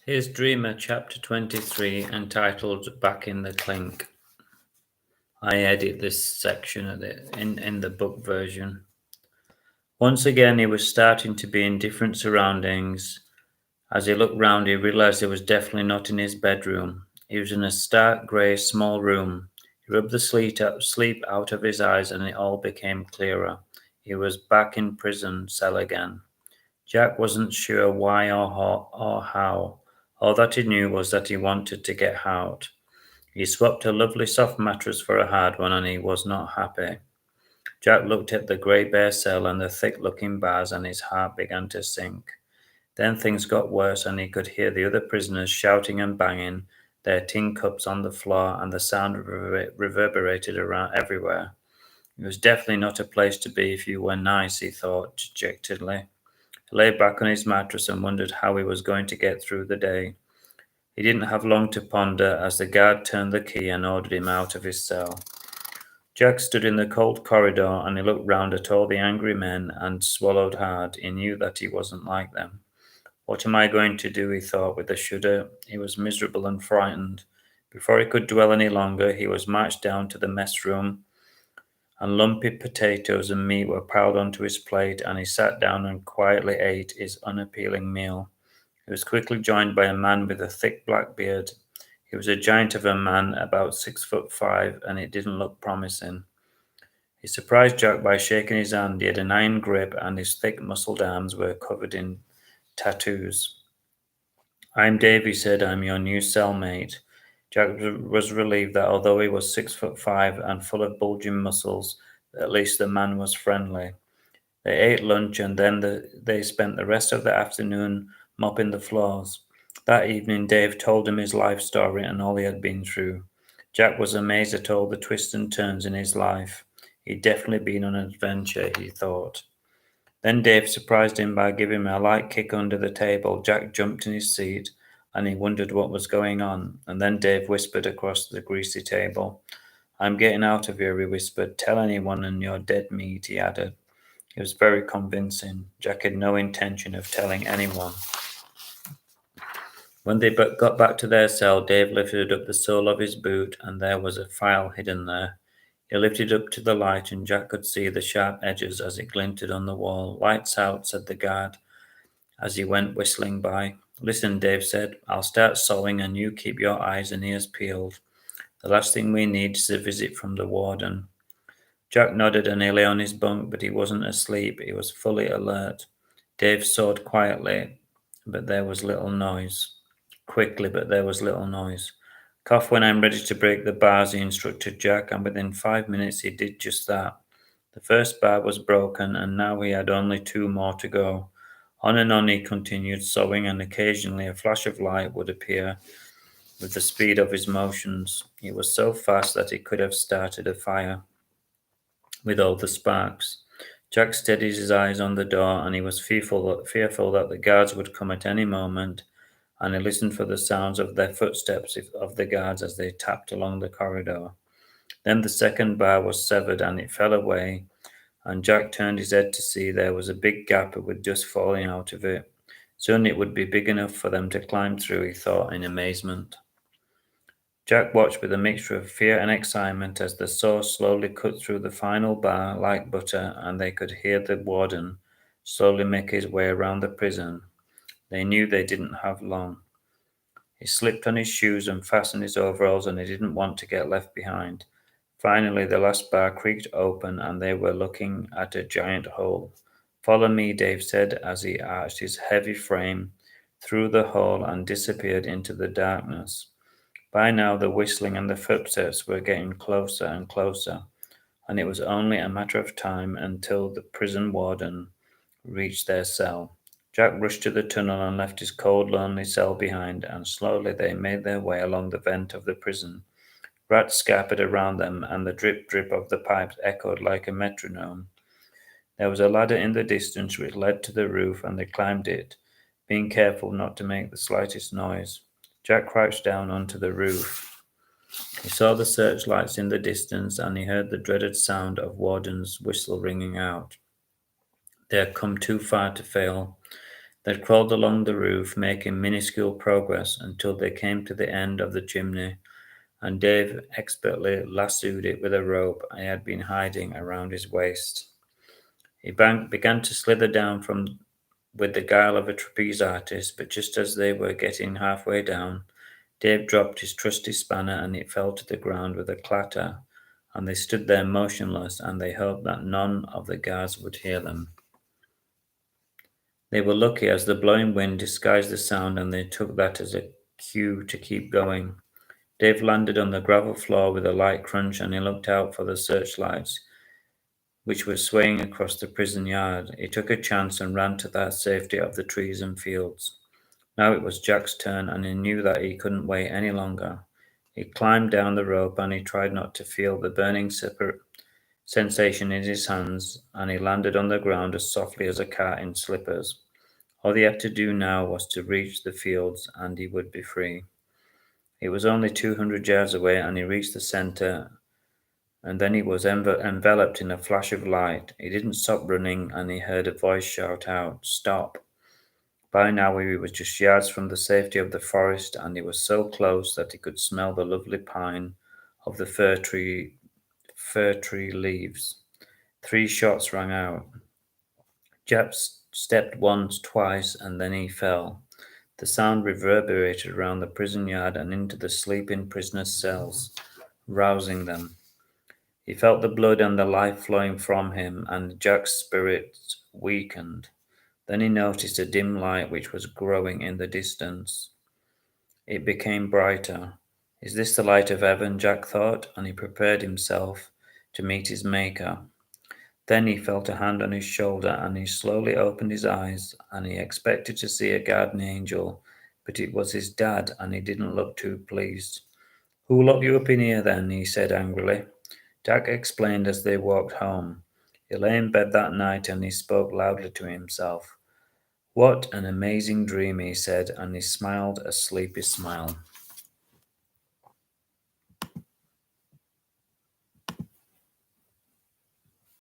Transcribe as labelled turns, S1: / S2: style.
S1: Here's Dreamer chapter 23 entitled Back in the Clink. I edit this section in the book version. Once again, he was starting to be in different surroundings. As he looked round, he realized he was definitely not in his bedroom. He was in a stark grey small room. He rubbed the sleep out of his eyes and it all became clearer. He was back in prison cell again. Jack wasn't sure why or how. All that he knew was that he wanted to get out. He swapped a lovely soft mattress for a hard one and he was not happy. Jack looked at the grey bare cell and the thick looking bars and his heart began to sink. Then things got worse and he could hear the other prisoners shouting and banging, their tin cups on the floor, and the sound reverberated around everywhere. It was definitely not a place to be if you were nice, he thought dejectedly. He lay back on his mattress and wondered how he was going to get through the day. He didn't have long to ponder as the guard turned the key and ordered him out of his cell. Jack stood in the cold corridor and he looked round at all the angry men and swallowed hard. He knew that he wasn't like them. What am I going to do? He thought with a shudder. He was miserable and frightened. Before he could dwell any longer, he was marched down to the mess room, and lumpy potatoes and meat were piled onto his plate, and he sat down and quietly ate his unappealing meal. He was quickly joined by a man with a thick black beard. He was a giant of a man, about 6'5", and it didn't look promising. He surprised Jack by shaking his hand. He had an iron grip, and his thick, muscled arms were covered in tattoos. "I'm Dave," he said. "I'm your new cellmate." Jack was relieved that although he was 6'5" and full of bulging muscles, at least the man was friendly. They ate lunch and then they spent the rest of the afternoon mopping the floors. That evening, Dave told him his life story and all he had been through. Jack was amazed at all the twists and turns in his life. He'd definitely been on an adventure, he thought. Then Dave surprised him by giving him a light kick under the table. Jack jumped in his seat and he wondered what was going on. And then Dave whispered across the greasy table. "I'm getting out of here," he whispered. "Tell anyone and you're dead meat," he added. It was very convincing. Jack had no intention of telling anyone. When they got back to their cell, Dave lifted up the sole of his boot and there was a file hidden there. He lifted it up to the light and Jack could see the sharp edges as it glinted on the wall. "Lights out," said the guard as he went whistling by. "Listen," Dave said, "I'll start sewing and you keep your eyes and ears peeled. The last thing we need is a visit from the warden." Jack nodded and he lay on his bunk, but he wasn't asleep. He was fully alert. Dave sewed quickly, but there was little noise. "Cough when I'm ready to break the bars," he instructed Jack, and within 5 minutes he did just that. The first bar was broken, and now he had only 2 more to go. On and on he continued, sewing, and occasionally a flash of light would appear with the speed of his motions. He was so fast that he could have started a fire with all the sparks. Jack steadied his eyes on the door, and he was fearful that the guards would come at any moment, and he listened for the sounds of their footsteps of the guards as they tapped along the corridor. Then the second bar was severed, and it fell away, and Jack turned his head to see there was a big gap with dust falling out of it. Soon it would be big enough for them to climb through, he thought in amazement. Jack watched with a mixture of fear and excitement as the saw slowly cut through the final bar like butter, and they could hear the warden slowly make his way around the prison. They knew they didn't have long. He slipped on his shoes and fastened his overalls, and he didn't want to get left behind. Finally, the last bar creaked open, and they were looking at a giant hole. "Follow me," Dave said as he arched his heavy frame through the hole and disappeared into the darkness. By now, the whistling and the footsteps were getting closer and closer, and it was only a matter of time until the prison warden reached their cell. Jack rushed to the tunnel and left his cold, lonely cell behind, and slowly they made their way along the vent of the prison. Rats scampered around them, and the drip-drip of the pipes echoed like a metronome. There was a ladder in the distance which led to the roof, and they climbed it, being careful not to make the slightest noise. Jack crouched down onto the roof. He saw the searchlights in the distance, and he heard the dreaded sound of Warden's whistle ringing out. They had come too far to fail. They crawled along the roof, making minuscule progress until they came to the end of the chimney, and Dave expertly lassoed it with a rope he had been hiding around his waist. He began to slither down from with the guile of a trapeze artist, but just as they were getting halfway down, Dave dropped his trusty spanner and it fell to the ground with a clatter, and they stood there motionless and they hoped that none of the guards would hear them. They were lucky as the blowing wind disguised the sound and they took that as a cue to keep going. Dave landed on the gravel floor with a light crunch and he looked out for the searchlights, which were swaying across the prison yard. He took a chance and ran to the safety of the trees and fields. Now it was Jack's turn and he knew that he couldn't wait any longer. He climbed down the rope and he tried not to feel the burning sensation in his hands, and he landed on the ground as softly as a cat in slippers. All he had to do now was to reach the fields and he would be free. It was only 200 yards away and he reached the center, and then he was enveloped in a flash of light. He didn't stop running and he heard a voice shout out, "Stop!" By now he was just yards from the safety of the forest and he was so close that he could smell the lovely pine of the fir tree leaves. 3 shots rang out. Jack stepped once, twice, and then he fell. The sound reverberated around the prison yard and into the sleeping prisoners' cells, rousing them. He felt the blood and the life flowing from him, and Jack's spirits weakened. Then he noticed a dim light which was growing in the distance. It became brighter. Is this the light of heaven? Jack thought, and he prepared himself to meet his Maker. Then he felt a hand on his shoulder and he slowly opened his eyes and he expected to see a guardian angel, but it was his dad and he didn't look too pleased. "Who locked you up in here then?" he said angrily. Jack explained as they walked home. He lay in bed that night and he spoke loudly to himself. "What an amazing dream," he said, and he smiled a sleepy smile.